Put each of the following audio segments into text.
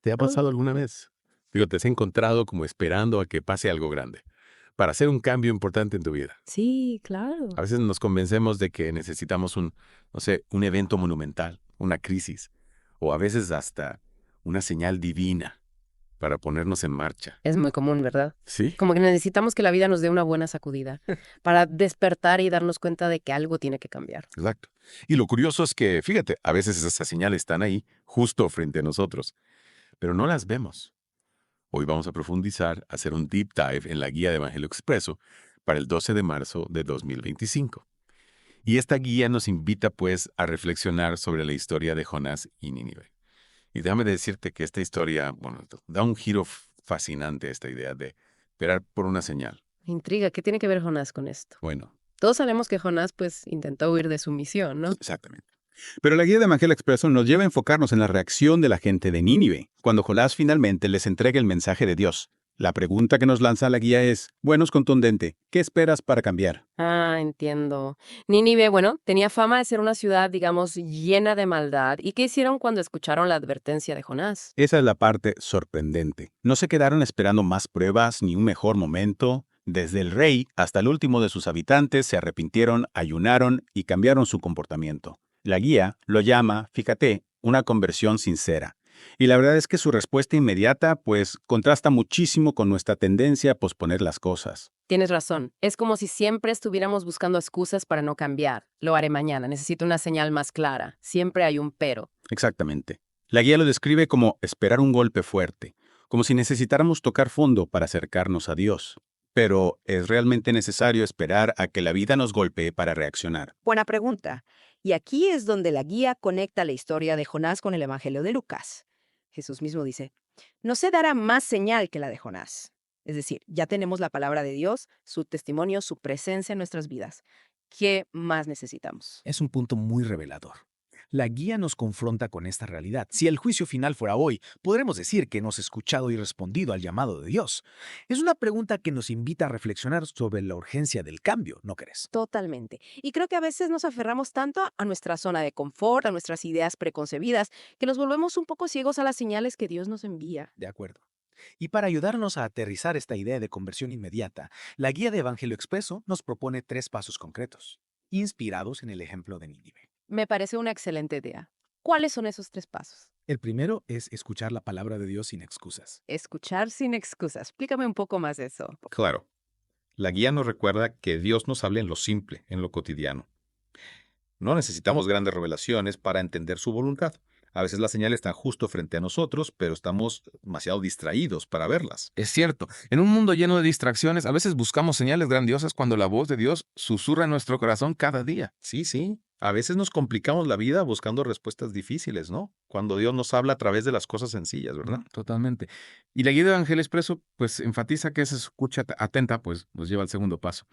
¿Te ha Oh, pasado alguna vez? Digo, te has encontrado como esperando a que pase algo grande, para hacer un cambio importante en tu vida. sí, A claro. veces nos convencemos de que necesitamos no sé, un evento monumental, una crisis, o a veces hasta una señal divina para ponernos en marcha. Es muy común, ¿verdad? ¿Sí? Como que necesitamos que la vida nos dé una buena sacudida para despertar y darnos cuenta de que algo tiene que cambiar. Exacto. Y lo curioso es que, fíjate, a veces esas señales están ahí, justo frente a nosotros, pero no las vemos. Hoy vamos a profundizar, hacer un deep dive en la guía de Evangelio Expreso para el 12 de marzo de 2025. Y esta guía nos invita pues a reflexionar sobre la historia de Jonás y Nínive. Y déjame decirte que esta historia, bueno, da un giro fascinante a esta idea de esperar por una señal. Me intriga, ¿qué tiene que ver Jonás con esto? Bueno, Todos sabemos que Jonás, pues, intentó huir de su misión, ¿no? exactamente. Pero la guía de Evangelio Expreso nos lleva a enfocarnos en la reacción de la gente de Nínive, cuando Jonás finalmente les entrega el mensaje de Dios. La pregunta que nos lanza la guía es, bueno, es contundente, ¿qué esperas para cambiar? Ah, entiendo. Nínive, bueno, tenía fama de ser una ciudad, digamos, llena de maldad. ¿Y qué hicieron cuando escucharon la advertencia de Jonás? Esa es la parte sorprendente. No se quedaron esperando más pruebas ni un mejor momento. Desde el rey hasta el último de sus habitantes se arrepintieron, ayunaron y cambiaron su comportamiento. La guía lo llama, fíjate, una conversión sincera. Y la verdad es que su respuesta inmediata, pues, contrasta muchísimo con nuestra tendencia a posponer las cosas. Tienes razón. Es como si siempre estuviéramos buscando excusas para no cambiar. Lo haré mañana. Necesito una señal más clara. Siempre hay un pero. Exactamente. La guía lo describe como esperar un golpe fuerte, como si necesitáramos tocar fondo para acercarnos a Dios. Pero ¿es realmente necesario esperar a que la vida nos golpee para reaccionar? Buena pregunta. Y aquí es donde la guía conecta la historia de Jonás con el Evangelio de Lucas. Jesús mismo dice, no se dará más señal que la de Jonás. Es decir, ya tenemos la palabra de Dios, su testimonio, su presencia en nuestras vidas. ¿Qué más necesitamos? Es un punto muy revelador. La guía nos confronta con esta realidad. Si el juicio final fuera hoy, podremos decir que hemos escuchado y respondido al llamado de Dios. Es una pregunta que nos invita a reflexionar sobre la urgencia del cambio, ¿no crees? Totalmente. Y creo que a veces nos aferramos tanto a nuestra zona de confort, a nuestras ideas preconcebidas, que nos volvemos un poco ciegos a las señales que Dios nos envía. De acuerdo. Y para ayudarnos a aterrizar esta idea de conversión inmediata, la guía de Evangelio Expreso nos propone 3 pasos concretos, inspirados en el ejemplo de Nínive. Me parece una excelente idea. ¿Cuáles son esos 3 pasos? El primero es escuchar la palabra de Dios sin excusas. Escuchar sin excusas. Explícame un poco más de eso. Claro, la guía nos recuerda que Dios nos habla en lo simple, en lo cotidiano. No necesitamos grandes revelaciones para entender su voluntad. A veces las señales están justo frente a nosotros, pero estamos demasiado distraídos para verlas. Es cierto, en un mundo lleno de distracciones, a veces buscamos señales grandiosas cuando la voz de Dios susurra en nuestro corazón cada día. Sí, sí. A veces nos complicamos la vida buscando respuestas difíciles, ¿no? Cuando Dios nos habla a través de las cosas sencillas, ¿verdad? Totalmente. Y la guía de Evangelio Expreso, pues enfatiza que esa escucha atenta, pues nos lleva al segundo paso,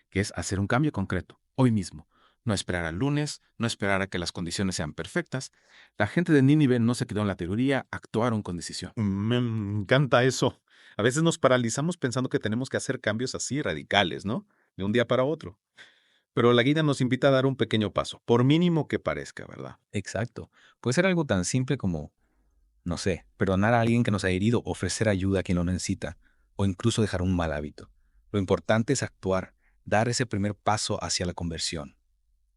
que es hacer un cambio concreto, hoy mismo. No esperar al lunes, no esperar a que las condiciones sean perfectas. La gente de Nínive no se quedó en la teoría, actuaron con decisión. Me encanta eso. A veces nos paralizamos pensando que tenemos que hacer cambios así radicales, ¿no? De un día para otro. Pero la guía nos invita a dar un pequeño paso, por mínimo que parezca, ¿verdad? Exacto. Puede ser algo tan simple como, no sé, perdonar a alguien que nos ha herido, ofrecer ayuda a quien lo necesita, o incluso dejar un mal hábito. Lo importante es actuar, dar ese primer paso hacia la conversión.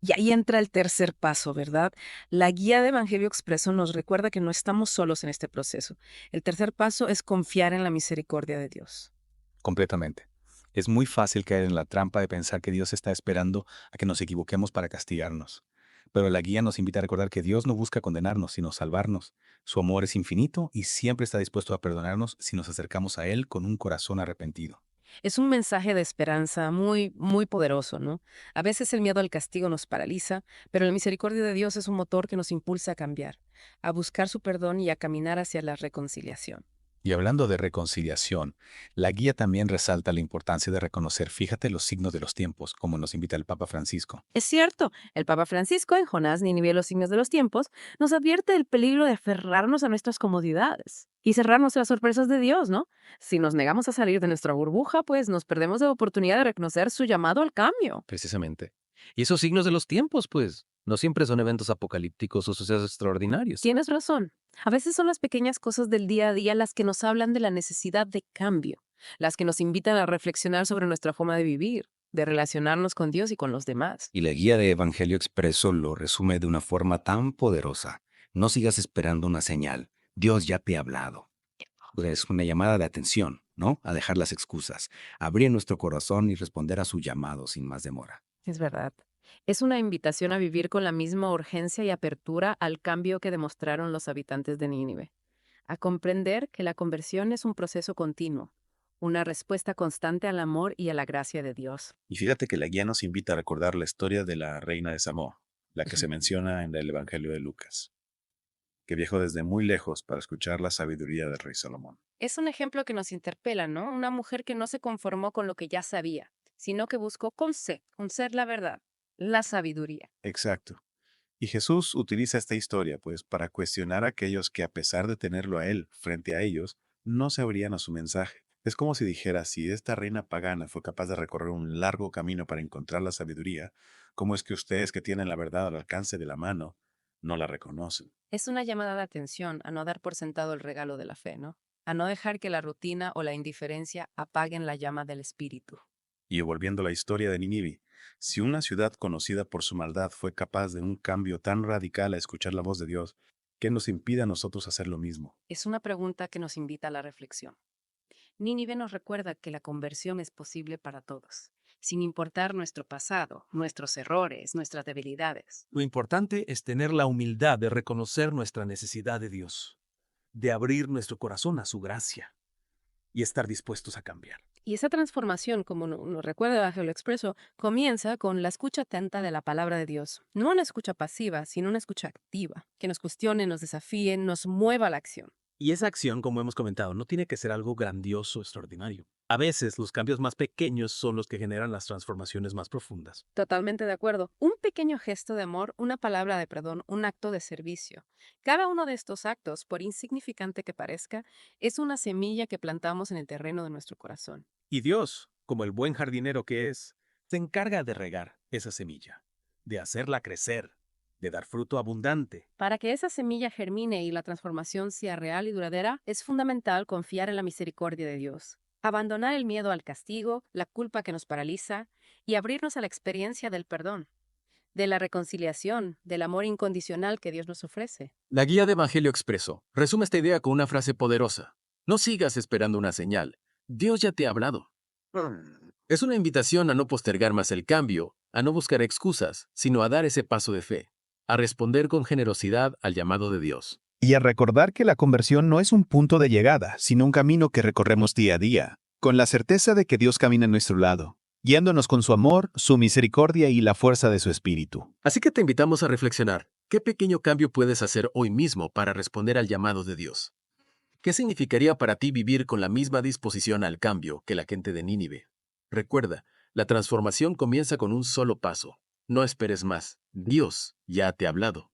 Y ahí entra el tercer paso, ¿verdad? La guía de Evangelio Expreso nos recuerda que no estamos solos en este proceso. El tercer paso es confiar en la misericordia de Dios. Completamente. Es muy fácil caer en la trampa de pensar que Dios está esperando a que nos equivoquemos para castigarnos. Pero la guía nos invita a recordar que Dios no busca condenarnos, sino salvarnos. Su amor es infinito y siempre está dispuesto a perdonarnos si nos acercamos a Él con un corazón arrepentido. Es un mensaje de esperanza muy, muy poderoso, ¿no? A veces el miedo al castigo nos paraliza, pero la misericordia de Dios es un motor que nos impulsa a cambiar, a buscar su perdón y a caminar hacia la reconciliación. Y hablando de reconciliación, la guía también resalta la importancia de reconocer, fíjate, los signos de los tiempos, como nos invita el Papa Francisco. Es cierto, el Papa Francisco, en Jonás, Nínive y los signos de los tiempos, nos advierte del peligro de aferrarnos a nuestras comodidades y cerrarnos a las sorpresas de Dios, ¿no? Si nos negamos a salir de nuestra burbuja, pues nos perdemos la oportunidad de reconocer su llamado al cambio. Precisamente. Y esos signos de los tiempos, pues, No siempre son eventos apocalípticos o sucesos extraordinarios. Tienes razón. A veces son las pequeñas cosas del día a día las que nos hablan de la necesidad de cambio, las que nos invitan a reflexionar sobre nuestra forma de vivir, de relacionarnos con Dios y con los demás. Y la guía de Evangelio Expreso lo resume de una forma tan poderosa. No sigas esperando una señal. Dios ya te ha hablado. Es una llamada de atención, ¿no? A dejar las excusas, abrir nuestro corazón y responder a su llamado sin más demora. Es verdad. Es una invitación a vivir con la misma urgencia y apertura al cambio que demostraron los habitantes de Nínive, a comprender que la conversión es un proceso continuo, una respuesta constante al amor y a la gracia de Dios. Y fíjate que la guía nos invita a recordar la historia de la reina de Samo, la que se menciona en el Evangelio de Lucas, que viajó desde muy lejos para escuchar la sabiduría del rey Salomón. Es un ejemplo que nos interpela, ¿no? Una mujer que no se conformó con lo que ya sabía, sino que buscó conocer la verdad, la sabiduría. Exacto. Y Jesús utiliza esta historia, pues, para cuestionar a aquellos que, a pesar de tenerlo a él frente a ellos, no se abrían a su mensaje. Es como si dijera, si esta reina pagana fue capaz de recorrer un largo camino para encontrar la sabiduría, ¿cómo es que ustedes que tienen la verdad al alcance de la mano no la reconocen? Es una llamada de atención a no dar por sentado el regalo de la fe, ¿no? A no dejar que la rutina o la indiferencia apaguen la llama del espíritu. Y volviendo a la historia de Nínive, si una ciudad conocida por su maldad fue capaz de un cambio tan radical a escuchar la voz de Dios, ¿qué nos impide a nosotros hacer lo mismo? Es una pregunta que nos invita a la reflexión. Nínive nos recuerda que la conversión es posible para todos, sin importar nuestro pasado, nuestros errores, nuestras debilidades. Lo importante es tener la humildad de reconocer nuestra necesidad de Dios, de abrir nuestro corazón a su gracia y estar dispuestos a cambiar. Y esa transformación, como nos recuerda Evangelio Expreso, comienza con la escucha atenta de la palabra de Dios. No una escucha pasiva, sino una escucha activa, que nos cuestione, nos desafíe, nos mueva a la acción. Y esa acción, como hemos comentado, no tiene que ser algo grandioso, extraordinario. A veces los cambios más pequeños son los que generan las transformaciones más profundas. Totalmente de acuerdo. Un pequeño gesto de amor, una palabra de perdón, un acto de servicio. Cada uno de estos actos, por insignificante que parezca, es una semilla que plantamos en el terreno de nuestro corazón. Y Dios, como el buen jardinero que es, se encarga de regar esa semilla, de hacerla crecer, de dar fruto abundante. Para que esa semilla germine y la transformación sea real y duradera, es fundamental confiar en la misericordia de Dios. Abandonar el miedo al castigo, la culpa que nos paraliza y abrirnos a la experiencia del perdón, de la reconciliación, del amor incondicional que Dios nos ofrece. La guía de Evangelio Expreso resume esta idea con una frase poderosa. No sigas esperando una señal. Dios ya te ha hablado. Es una invitación a no postergar más el cambio, a no buscar excusas, sino a dar ese paso de fe, a responder con generosidad al llamado de Dios. Y a recordar que la conversión no es un punto de llegada, sino un camino que recorremos día a día, con la certeza de que Dios camina a nuestro lado, guiándonos con su amor, su misericordia y la fuerza de su espíritu. Así que te invitamos a reflexionar. ¿Qué pequeño cambio puedes hacer hoy mismo para responder al llamado de Dios? ¿Qué significaría para ti vivir con la misma disposición al cambio que la gente de Nínive? Recuerda, la transformación comienza con un solo paso. No esperes más. Dios ya te ha hablado.